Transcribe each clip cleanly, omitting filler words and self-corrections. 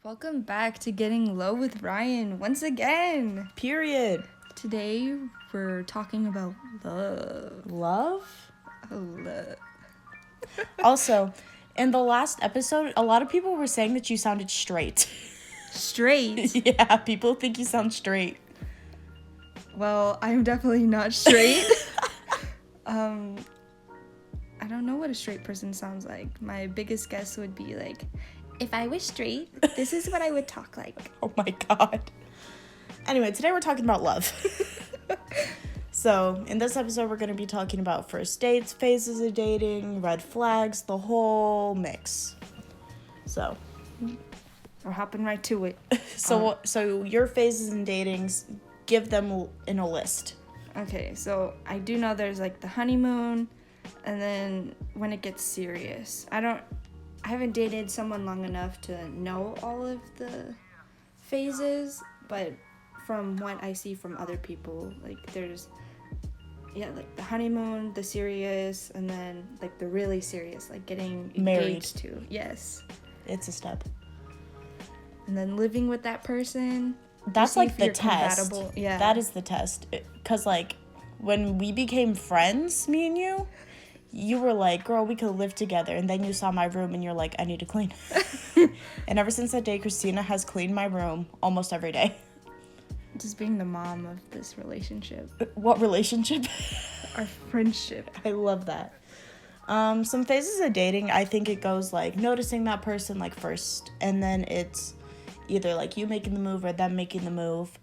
Welcome back to Getting Low with Ryan once again. Period. Today we're talking about love. Love? Oh, love. Also, in the last episode, a lot of people were saying that you sounded straight. Straight? Yeah, people think you sound straight. Well, I'm definitely not straight. I don't know what a straight person sounds like. My biggest guess would be like, if I was straight, this is what I would talk like. Oh my god. Anyway, today we're talking about love. So, in this episode, we're going to be talking about first dates, phases of dating, red flags, the whole mix. So, We're hopping right to it. so your phases in datings, give them in a list. Okay, so I do know there's like the honeymoon, and then when it gets serious. I haven't dated someone long enough to know all of the phases, but from what I see from other people, like there's like the honeymoon, the serious, and then like the really serious, like getting Married. engaged to. Yes. It's a step. And then living with that person. That's see like if the you're test. compatible. Yeah. That is the test. Because, like, when we became friends, me and you were like, girl, we could live together. And then you saw my room and you're like, I need to clean. And ever since that day, Christina has cleaned my room almost every day. Just being the mom of this relationship. What relationship? Our friendship. I love that. Some phases of dating, I think it goes like noticing that person like first. And then it's either like you making the move or them making the move.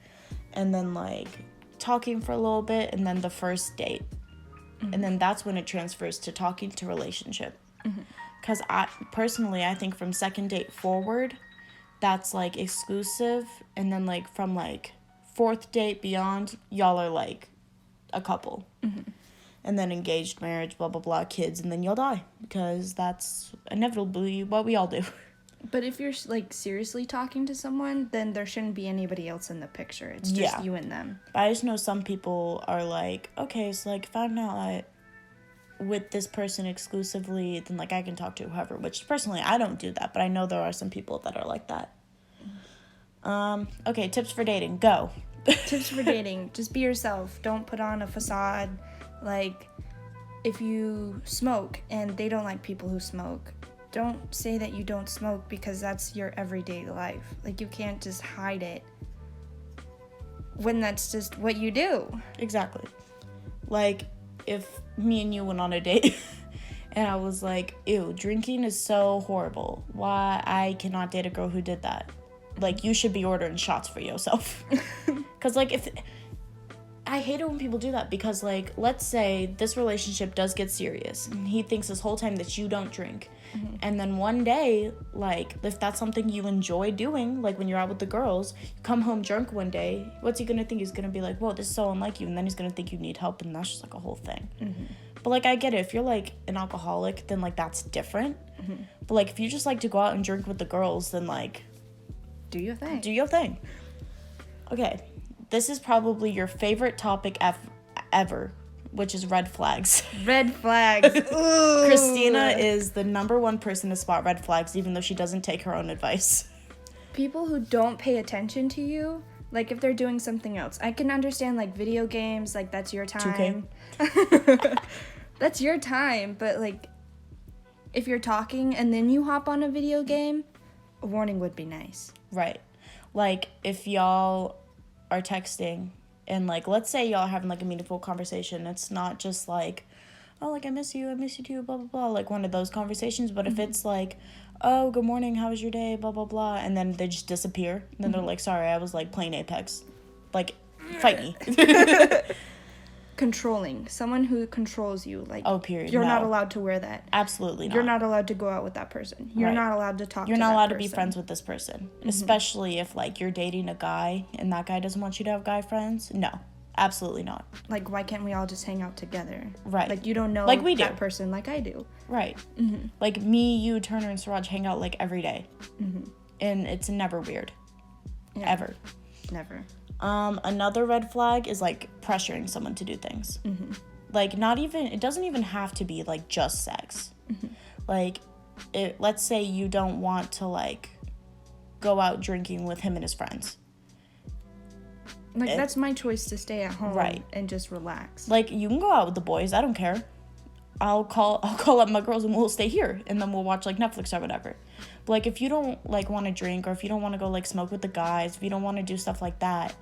And then like talking for a little bit and then the first date. Mm-hmm. And then that's when it transfers to talking to relationship. Because I think from second date forward, that's like exclusive. And then like from like fourth date beyond, y'all are like a couple. Mm-hmm. And then engaged, marriage, blah, blah, blah, kids, and then you'll die. Because that's inevitably what we all do. But if you're, like, seriously talking to someone, then there shouldn't be anybody else in the picture. It's just you and them. I just know some people are like, okay, so, like, if I'm not with this person exclusively, then, like, I can talk to whoever. Which, personally, I don't do that. But I know there are some people that are like that. Okay, tips for dating. Go. Tips for dating. Just be yourself. Don't put on a facade. Like, if you smoke and they don't like people who smoke, don't say that you don't smoke because that's your everyday life. Like, you can't just hide it when that's just what you do. Exactly. Like, if me and you went on a date and I was like, ew, drinking is so horrible. Why I cannot date a girl who did that. Like, you should be ordering shots for yourself. Because, like, I hate it when people do that because, like, let's say this relationship does get serious and he thinks this whole time that you don't drink. Mm-hmm. And then one day, like, if that's something you enjoy doing, like when you're out with the girls, you come home drunk one day, what's he gonna think? He's gonna be like, whoa, this is so unlike you. And then he's gonna think you need help, and that's just, like, a whole thing. Mm-hmm. But, like, I get it. If you're, like, an alcoholic, then, like, that's different. Mm-hmm. But, like, if you just like to go out and drink with the girls, then, like, do your thing. Do your thing. Okay. This is probably your favorite topic ever, which is red flags. Red flags. Ooh. Christina is the number one person to spot red flags, even though she doesn't take her own advice. People who don't pay attention to you, like if they're doing something else. I can understand like video games, like that's your time. 2K. That's your time, but like if you're talking and then you hop on a video game, a warning would be nice. Right. Like if y'all are texting and like let's say y'all are having like a meaningful conversation, it's not just like, oh, like I miss you too, blah blah blah, like one of those conversations. But if it's like, oh, good morning, how was your day, blah blah blah, and then they just disappear, and then they're like, sorry, I was like playing Apex, like fight me. Controlling. Someone who controls you. Like, oh, period. You're not allowed to wear that. Absolutely not. You're not allowed to go out with that person. You're not allowed to talk to that person. You're not allowed to be friends with this person. Mm-hmm. Especially if, like, you're dating a guy and that guy doesn't want you to have guy friends. No. Absolutely not. Like, why can't we all just hang out together? Right. Like, you don't know like we that do. person like I do. Right. Mm-hmm. Like, me, you, Turner, and Siraj hang out, like, every day. Mm-hmm. And it's never weird. Yeah. Ever. Never. Another red flag is, like, pressuring someone to do things. Mm-hmm. Like, it doesn't even have to be, like, just sex. Mm-hmm. Like, let's say you don't want to, like, go out drinking with him and his friends. Like, that's my choice to stay at home, right, and just relax. Like, you can go out with the boys. I don't care. I'll call up my girls and we'll stay here, and then we'll watch, like, Netflix or whatever. But, like, if you don't, like, want to drink, or if you don't want to go, like, smoke with the guys, if you don't want to do stuff like that,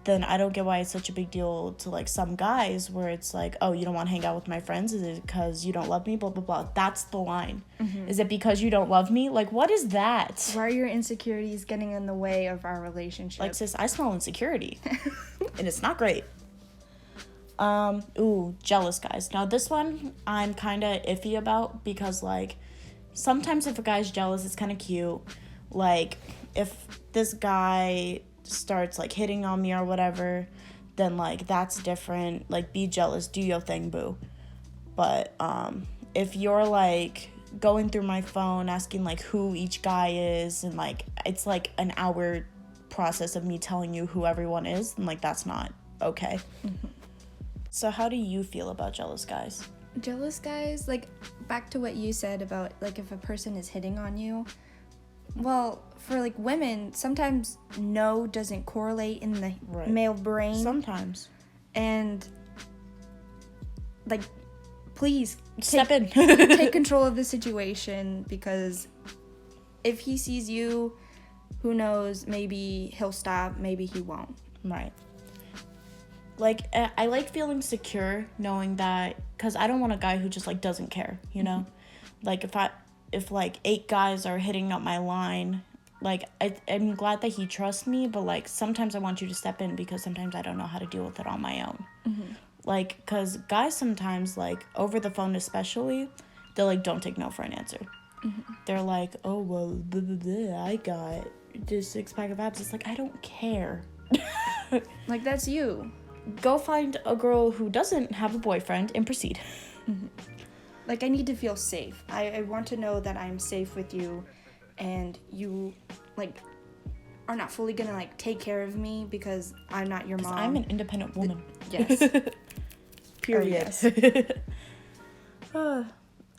then I don't get why it's such a big deal to, like, some guys, where it's like, oh, you don't want to hang out with my friends? Is it because you don't love me? Blah, blah, blah. That's the line. Mm-hmm. Is it because you don't love me? Like, what is that? Why are your insecurities getting in the way of our relationship? Like, sis, I smell insecurity. And it's not great. Jealous guys. Now, this one I'm kind of iffy about, because, like, sometimes if a guy's jealous, it's kind of cute. Like, if this guy starts, like, hitting on me or whatever, then, like, that's different. Like, be jealous, do your thing, boo. But if you're, like, going through my phone asking, like, who each guy is, and, like, it's like an hour process of me telling you who everyone is, then, like, that's not okay. Mm-hmm. So how do you feel about jealous guys? Jealous guys, like, back to what you said about, like, if a person is hitting on you, well, for, like, women, sometimes no doesn't correlate in the male brain. Sometimes. And, like, please step in. Take control of the situation, because if he sees you, who knows, maybe he'll stop, maybe he won't. Right. Like, I like feeling secure knowing that, because I don't want a guy who just, like, doesn't care, you know? Mm-hmm. Like, if like 8 guys are hitting up my line, like, I'm glad that he trusts me, but, like, sometimes I want you to step in, because sometimes I don't know how to deal with it on my own. Mm-hmm. Like, because guys sometimes, like, over the phone especially, they, like, don't take no for an answer. Mm-hmm. They're like, oh, well, blah, blah, blah, I got this 6-pack of abs. It's like, I don't care. Like, that's you. Go find a girl who doesn't have a boyfriend and proceed. Mm-hmm. Like, I need to feel safe. I want to know that I'm safe with you, and you, like, are not fully gonna, like, take care of me because I'm not your mom. I'm an independent woman. Yes. Period. Oh,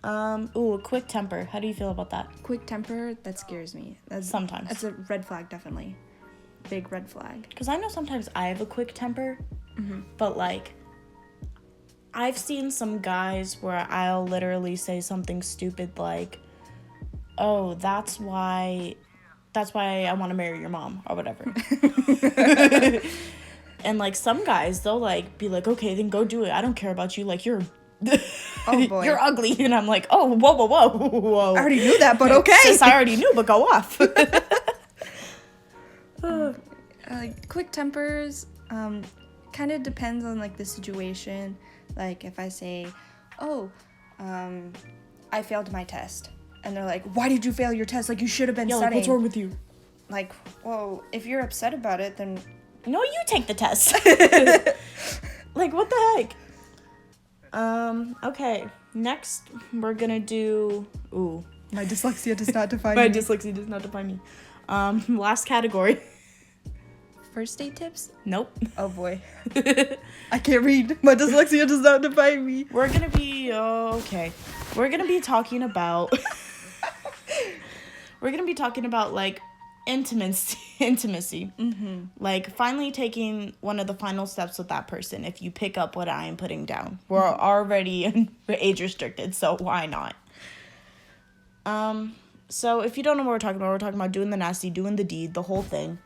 yes. A quick temper. How do you feel about that? Quick temper? That scares me. Sometimes. That's a red flag, definitely. Big red flag. Because I know sometimes I have a quick temper, mm-hmm. but, like, I've seen some guys where I'll literally say something stupid like, oh, that's why I want to marry your mom, or whatever. And, like, some guys, they'll, like, be like, okay, then go do it. I don't care about you. Like, you're... Oh, boy. You're ugly. And I'm like, oh, whoa. I already knew that, but okay. Sis, I already knew, but go off. Like, quick tempers, kind of depends on, like, the situation. Like, if I say, oh, I failed my test. And they're like, why did you fail your test? Like, you should have been studying. Like, what's wrong with you? Like, well, if you're upset about it, then... No, you take the test. Like, what the heck? Okay. Next, we're gonna do... Ooh. My dyslexia does not define My me. dyslexia does not define me. Last category. First date tips? Nope. Oh, boy. I can't read. My dyslexia does not define me. We're gonna be... okay. We're gonna be talking about... like, intimacy. Mm-hmm. Like, finally taking one of the final steps with that person, if you pick up what I am putting down. We're already age restricted, so why not? So if you don't know what we're talking about doing the nasty, doing the deed, the whole thing.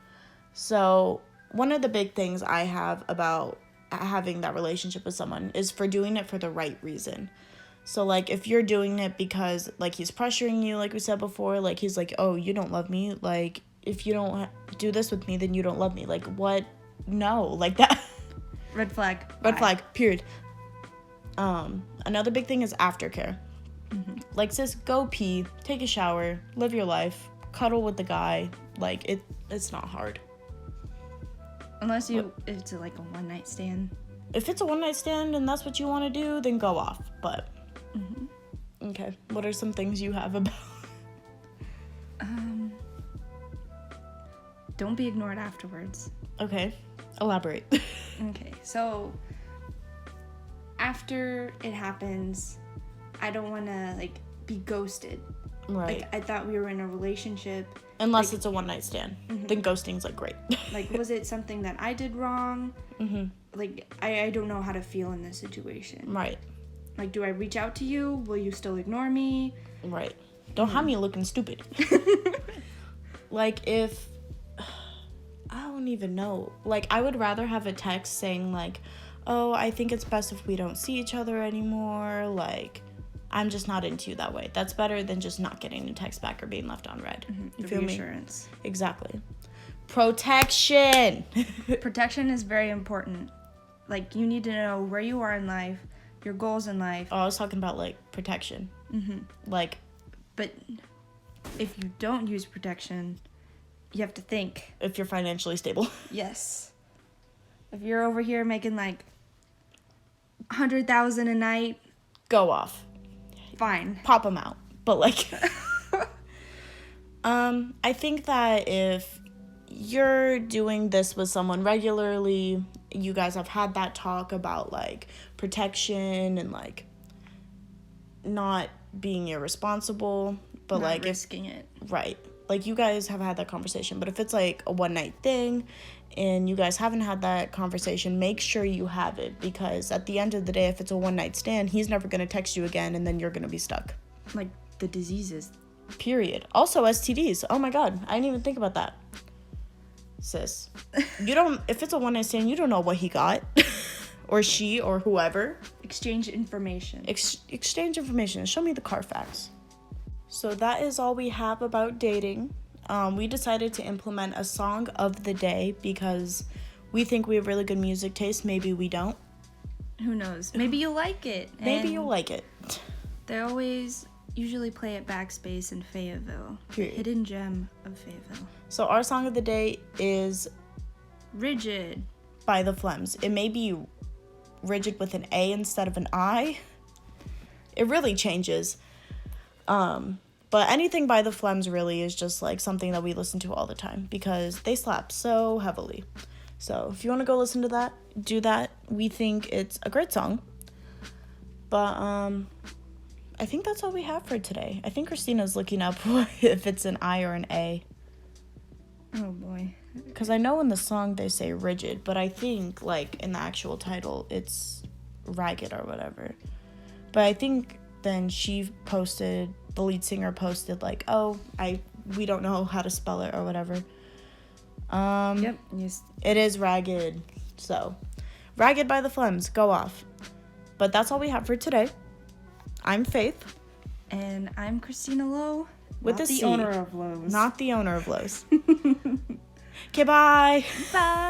So one of the big things I have about having that relationship with someone is for doing it for the right reason. So, like, if you're doing it because, like, he's pressuring you, like we said before, like, he's like, oh, you don't love me, like, if you don't do this with me, then you don't love me. Like, what? No, like that. Red flag. Red flag, period. Another big thing is aftercare. Mm-hmm. Like, sis, go pee, take a shower, live your life, cuddle with the guy. Like, it's not hard. Unless it's like a one-night stand. If it's a one-night stand and that's what you want to do, then go off. But, okay. What are some things you have about? Don't be ignored afterwards. Okay. Elaborate. Okay. So, after it happens, I don't want to, like, be ghosted. Right. Like, I thought we were in a relationship, Unless it's a one-night stand. Then ghosting's, like, great. Like, was it something that I did wrong? Like, I don't know how to feel in this situation. Right. Like, do I reach out to you? Will you still ignore me? Right. Don't have me looking stupid. Like, if... I don't even know. Like, I would rather have a text saying, like, oh, I think it's best if we don't see each other anymore. Like, I'm just not into you that way. That's better than just not getting a text back or being left on red. You feel me? Exactly. Protection. Protection is very important. Like, you need to know where you are in life, your goals in life. Oh, I was talking about, like, protection. Like... But if you don't use protection, you have to think. If you're financially stable. Yes. If you're over here making, like, 100,000 a night. Go off. Fine. Pop them out. But, like... I think that if you're doing this with someone regularly, you guys have had that talk about, like, protection and, like, not being irresponsible, but Not like risking it. Right. Like, you guys have had that conversation. But if it's like a one night thing and you guys haven't had that conversation, make sure you have it, because at the end of the day, if it's a one night stand, he's never going to text you again, and then you're going to be stuck. Like the diseases. Period. Also STDs. Oh my god, I didn't even think about that. Sis, you don't, if it's a one night stand, you don't know what he got. Or she, or whoever. Exchange information. Exchange information. Show me the Carfax. So that is all we have about dating. We decided to implement a song of the day because we think we have really good music taste. Maybe we don't. Who knows? Maybe you'll like it. Maybe you'll like it. They always usually play at Backspace in Fayetteville. Period. Hidden gem of Fayetteville. So our song of the day is Rigid by the Flems. It may be rigid with an A instead of an I. It really changes. But anything by the Flems really is just like something that we listen to all the time because they slap so heavily. So if you want to go listen to that, do that. We think it's a great song. But I think that's all we have for today. I think Christina's looking up if it's an I or an A. Oh boy. Because I know in the song they say rigid, but I think, like, in the actual title, it's ragged or whatever. But I think then the lead singer posted, like, oh, we don't know how to spell it or whatever. Yep. It is ragged. So, Ragged by the Flems. Go off. But that's all we have for today. I'm Faith. And I'm Christina Lowe. With not the owner of Lowe's. Not the owner of Lowe's. Okay, bye. Bye.